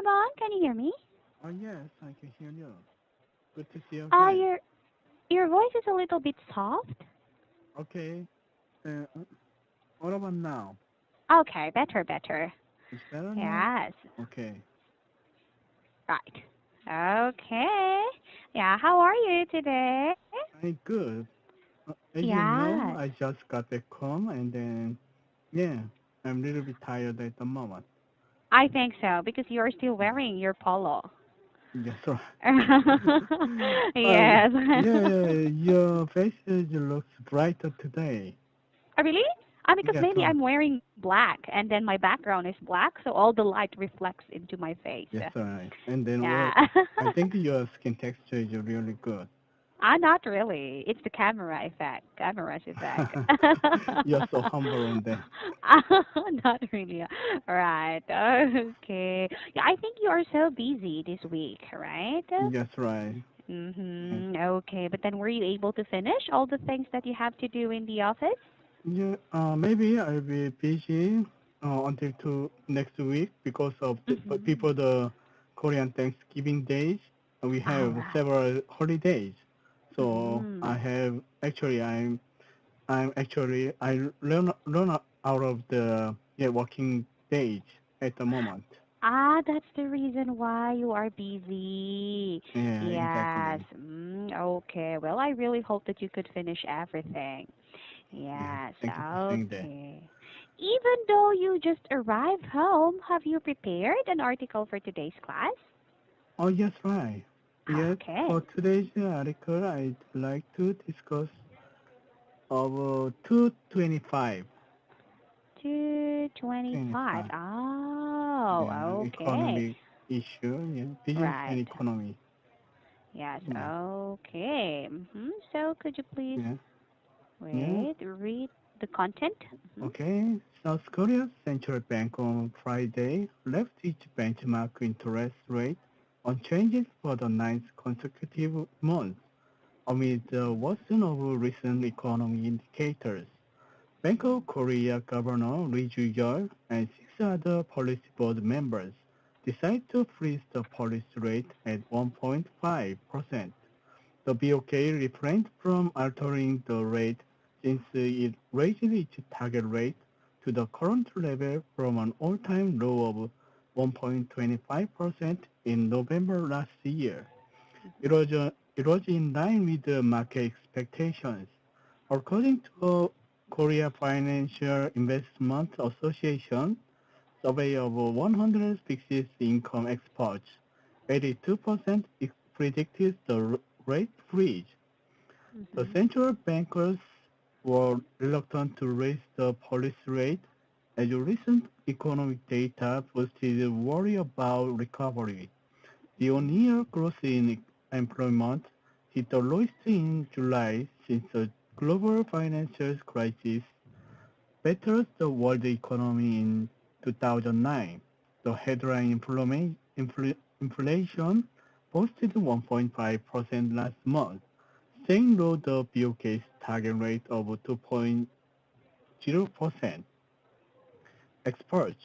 Ramon, can you hear me? Oh, yes, I can hear you. Good to see you Uh, again. your your voice is a little bit soft. Okay, uh, what about now? Okay, better, better. It's better now? Yes, Okay, right. Okay. Yeah, how are you today? I'm good. As you know, Yes, I just got back home and then, yeah, I'm a little bit tired at the moment. I think so because you're still Yeah, wearing your polo. yes, right. uh, Yes. yeah, your face looks brighter today. Really? Because Yes, maybe right. I'm wearing black and then my background is black, so all the light reflects into my face. Yes, right. And then, Yeah. well, I think your skin texture is really good. Not really. It's the camera effect. Camera's effect. You're so humble on that. Not really. Right. Okay. Yeah, I think you are so busy this week, right? Yes, right. Yes. Okay. But then were you able to finish all the things that you have to do in the office? Yeah, maybe I'll be busy until to next week because of the Mm-hmm. people the Korean Thanksgiving days. We All have right. several holidays, so Mm-hmm. I have actually I'm actually I run out of the working days at the moment. That's the reason why you are busy. Yeah, Yes. exactly. Okay. Well, I really hope that you could finish everything. Yeah, Yes. thank you for saying that. Okay. Even though you just arrived home, have you prepared an article for today's class? Oh yes, right. Yes, Okay. for today's article, I'd like to discuss of 225. 225. 25. Yeah, Oh, okay. economic issue, yeah, business and Right. economy. Yes. Yeah, Okay. So could you please yeah, yeah. read the content? Hmm. Okay, South Korea's central bank on Friday left its benchmark interest rate unchanged for the ninth consecutive month amid the worsening of recent economic indicators. Bank of Korea Governor Lee Ju-yeol and six other policy board members decided to freeze the policy rate at 1.5%. The BOK refrained from altering the rate since it raised its target rate to the current level from an all-time low of 1.25% in November last year. It was in line with the market expectations. According to Korea Financial Investment Association survey of 100 fixed income experts, 82% predicted the rate freeze. The Hmm. central bankers were reluctant to raise the policy rate as recent economic data boosted worry about recovery. The year growth in employment hit the lowest in July since the global financial crisis battered the world economy in 2009. The headline inflation posted 1.5% last month, staying below the BOK's target rate of 2.0%. Exports,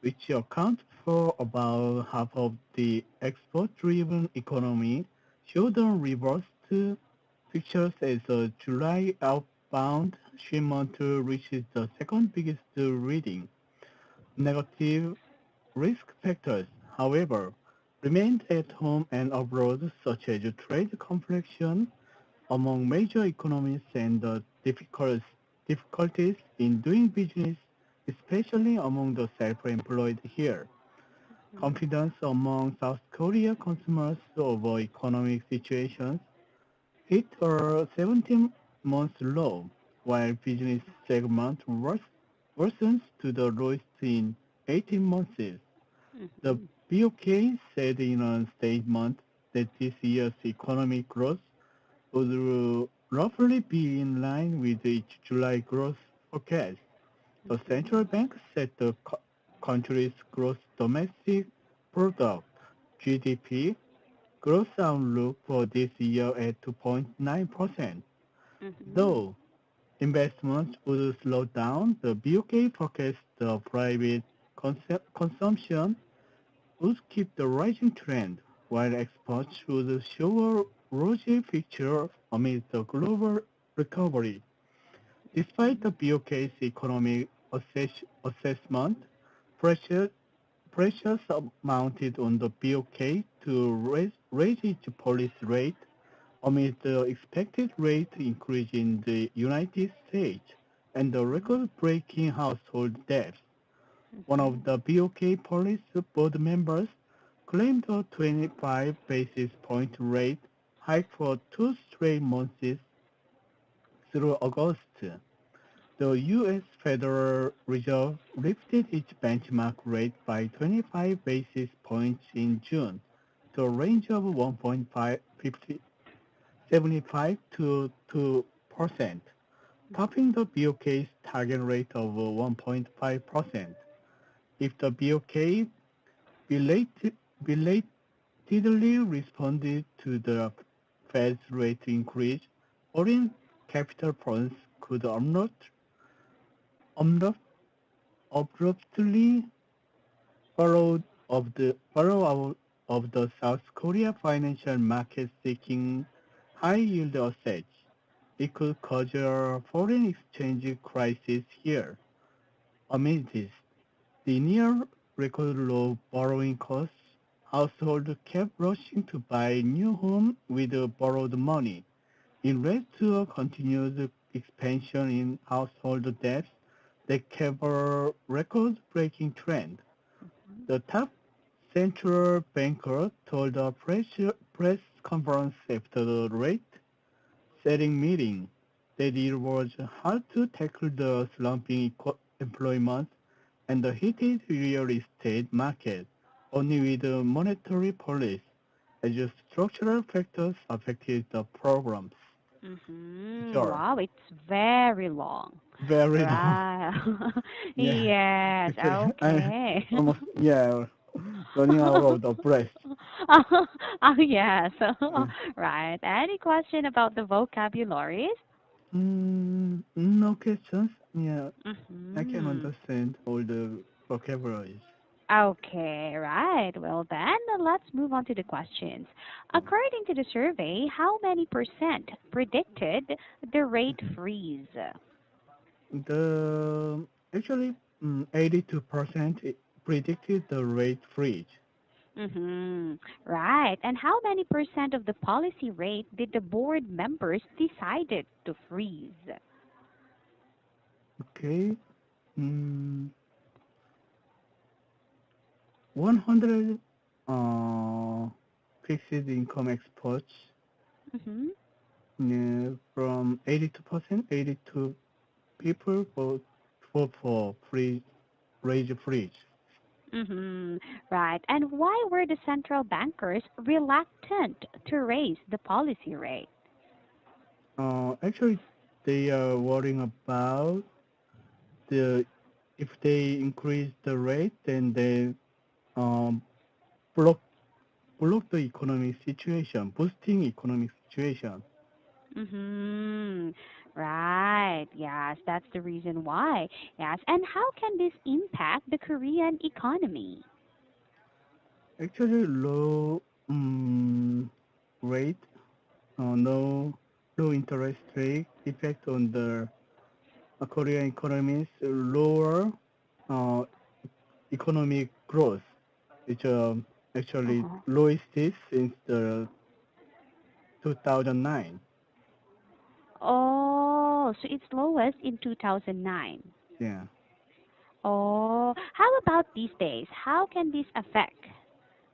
which account for about half of the export-driven economy, showed a reversed pictures as the July outbound shipment reaches the second biggest reading. Negative risk factors, however, remained at home and abroad, such as trade confliction among major economies and the difficulties in doing business, especially among the self-employed here. Confidence among South Korea consumers over economic situations hit a 17-month low, while business segment worsens to the lowest in 18 months. The Hmm. BOK said in a statement that this year's economic growth would roughly be in line with its July growth forecast. The central bank set the country's gross domestic product (GDP) growth outlook for this year at 2.9%. Hmm. Though investments would slow down, the BOK forecasts the private consumption would keep the rising trend, while exports would show a rosy picture amid the global recovery. Despite the BOK's economic assessment, pressure, pressures mounted on the BOK to raise its policy rate amid the expected rate increase in the United States and the record-breaking household debt. One Mhm. of the BOK policy board members claimed a 25 basis point rate hike for two straight months through August. The U.S. Federal Reserve lifted its benchmark rate by 25 basis points in June to a range of 1.75 to 2%, topping the BOK's target rate of 1.5%. If the BOK belat- belatedly responded to the Fed's rate increase, foreign capital funds could abrupt- abruptly follow out of the South Korea financial market seeking high-yield assets. It could cause a foreign exchange crisis here. Amid this, the near record low borrowing costs, households kept rushing to buy new homes with borrowed money. In response to a continued expansion in household debts that kept a record-breaking trend, the top central banker told a press conference after the rate-setting meeting that it was hard to tackle the slumping employment and the heated real estate market only with monetary policy as structural factors affected the programs. Mhm. Sure, Wow, it's very long. very long. Right. Yeah, Yes. actually, I Okay. almost yeah running out of the breath. Oh, yes. Uh, Right. Any question about the vocabularies? no questions. Yeah, I can Mm-hmm. understand all the vocabularies. Okay, right. Well, then let's move on to the questions. According to the survey, how many percent predicted the rate Mhm. freeze? The actually 82% predicted the rate freeze. Mm-hmm. Right. And how many percent of the policy rate did the board members decided to freeze? Okay, mm, 100 fixed income experts Mm-hmm. from 82%, 82 people vote for free raise freeze. Mm-hmm. Right. And why were the central bankers reluctant to raise the policy rate? Actually, they are worrying about the if they increase the rate, then they um, block block the economic situation, boosting economic situation. Mm-hmm. Right. Yes, that's the reason why. Yes. And how can this impact the Korean economy? Actually, low rate, no low interest rate effect on the Korean economy's lower uh, economic growth. It's actually Uh-huh. lowest since the 2009. Oh, so it's lowest in 2009. Yeah. Oh, how about these days? How can this affect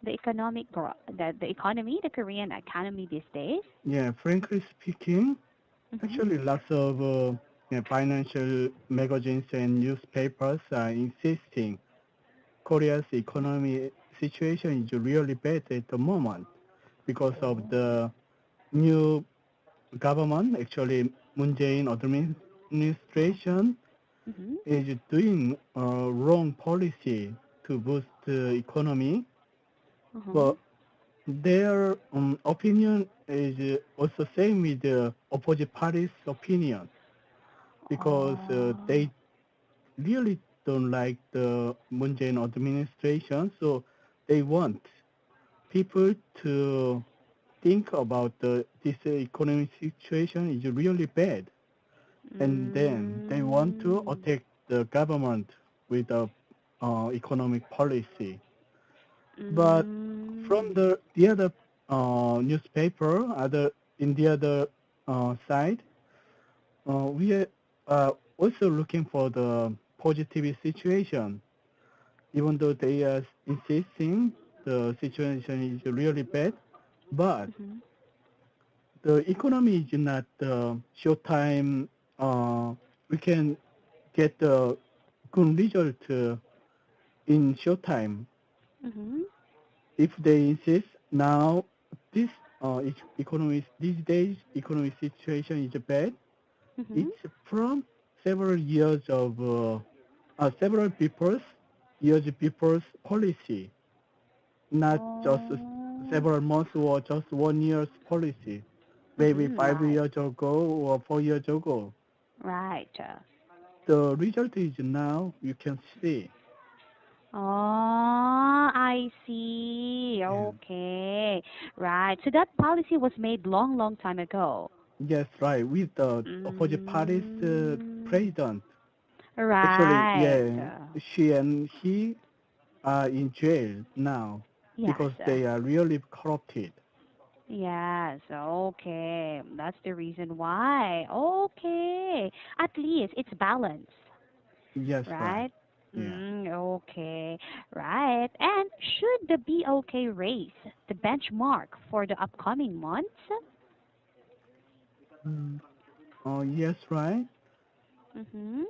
the economic the economy, the Korean economy these days? Yeah, frankly speaking, Mm-hmm. actually lots of financial magazines and newspapers are insisting Korea's economy situation is really bad at the moment because of Oh. the new government, actually Moon Jae-in administration Mm-hmm. is doing a wrong policy to boost the economy. Uh-huh. But their opinion is also same with the opposite party's opinion because Oh. they really don't like the Moon Jae-in administration. So they want people to think about this economic situation is really bad, and then they want to Mm. attack the government with a economic policy. But from Mm. the other newspaper, other in the other side, we are also looking for the positive situation, even though they are insisting the situation is really bad. But Mhm. the economy is not short time. We can get the good result in short time. Mhm. If they insist now, this economy these days economic situation is bad. Mhm. It's from several years of several people's policy, not just Oh. several months or just 1 year's policy, maybe Mhm. five Right. years ago or 4 years ago. Right. The result is now you can see. Oh, I see. Yeah. Okay. Right. So that policy was made long, long time ago. Yes, right. With the opposite party's Mm. president. Actually, Right. yeah, she and he are in jail now Yes. because they are really corrupted. Yes. Okay. That's the reason why. Okay. At least it's balanced. Yes, right. Right? Yeah. Okay. Right. And should the BOK raise the benchmark for the upcoming months? Mm. Oh, yes, right. Mm-hmm.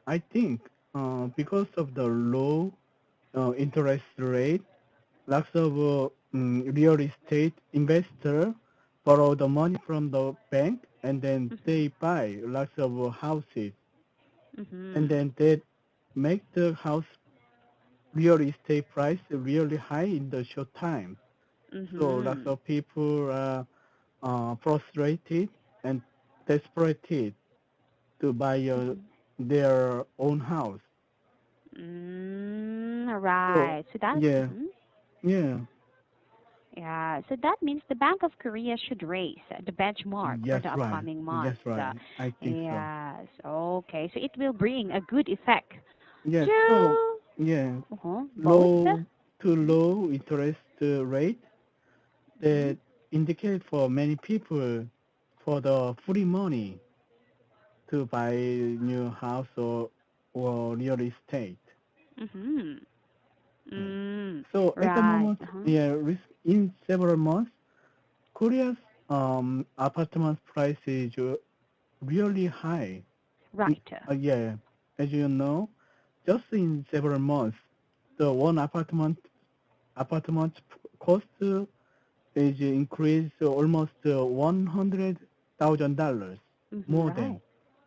I think because of the low interest rate, lots of real estate investor borrow the money from the bank and then Mm-hmm. they buy lots of houses and Mm-hmm. then they make the house real estate price really high in the short time. So lots Mm-hmm. of people are frustrated and desperate to buy their own house. So Right. So that. yeah, Mm-hmm. yeah, Yeah. So that means the Bank of Korea should raise the benchmark for yes, the right, upcoming yes, months. right. I think so. Yes. Okay. So it will bring a good effect Yes, so to yeah, both. low to low interest rate Mm-hmm. that indicate for many people for the free money to buy new house or real estate. Mm-hmm. Yeah. Mm. So at the Right. moment, Uh-huh. yeah, in several months, Korea's apartment price is really high. It, Right. yeah, as you know, just in several months, the one apartment cost is increased almost $100,000, Mm-hmm. more Right. than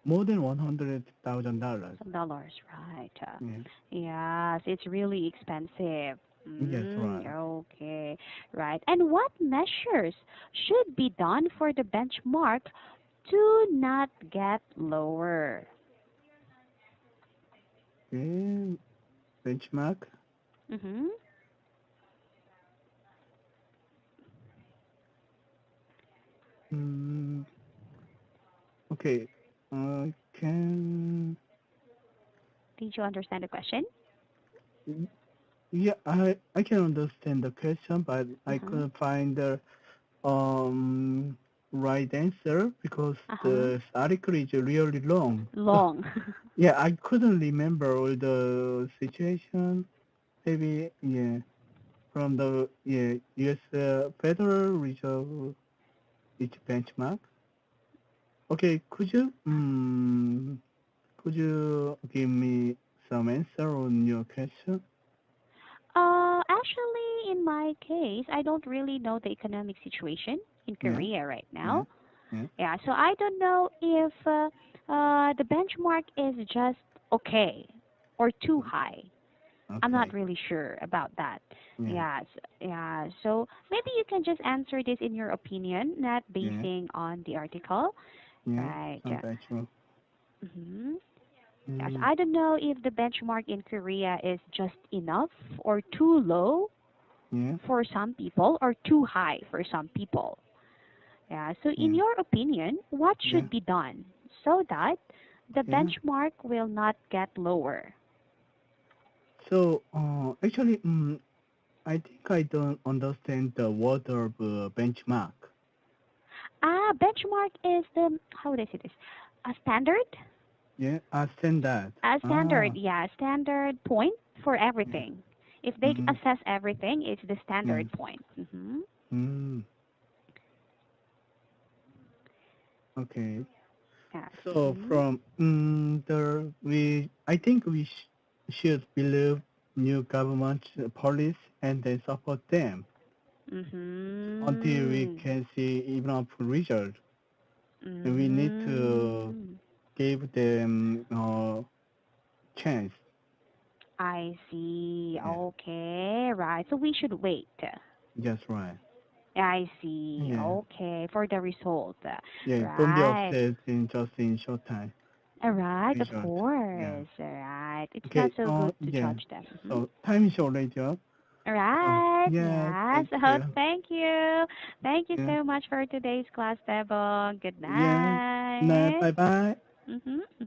more than $100,000. Some dollars. Right. Yeah. Yes, it's really expensive. Yes, right. Okay. Right. And what measures should be done for the benchmark to not get lower? Okay, benchmark. Mm-hmm. Mm, okay, can Did you understand the question? yeah, I can understand the question, but I Uh-huh. couldn't find the um right answer because Uh-huh. the article is really long. So Long. yeah, I couldn't remember all the situation. Maybe yeah, from the yeah U.S. Federal Reserve its benchmark. Okay, could you give me some answer on your question? Actually, in my case, I don't really know the economic situation in Yeah, Korea right yeah, now. yeah. Yeah, so I don't know if the benchmark is just okay or too high. I'm not Okay, really sure about that. yeah, Yes, yeah. So maybe you can just answer this in your opinion, not yeah, basing on the article, yeah. right? Some benchmark. Mm-hmm. Yes, Mm, I don't know if the benchmark in Korea is just enough or too low. Yeah. for some people or too high for some people. Yeah. So in Yeah. your opinion, what Yeah. should be done so that the Yeah. benchmark will not get lower? So, actually, I think I don't understand the word of benchmark. Benchmark is the, how would I say this? A standard? Yeah, I understand that. A Ah, standard, yeah, standard point for yeah. everything. If they Mm, assess everything, it's the yes. standard point. Mm-hmm. Mm, okay. Yes. So Mm-hmm. from I think we should believe new government policy and then support them until we Mm-hmm. can see enough result. And we need to Mm-hmm. give them chance. I see. Yeah, Okay, right. So we should wait. that's right. I see. Yeah, Okay, for the result. yeah. Don't be Right. obsessed in just in short time All right, of result. Yeah. course. All right. It's not Okay. so good to Yeah. judge them. Hmm. So time is already up. All So right. yeah. Yes. Thank Oh, you. thank you. Thank you Yeah. so much for today's class, Debon. Good Yeah. Nah, night. bye bye. Mm-hmm.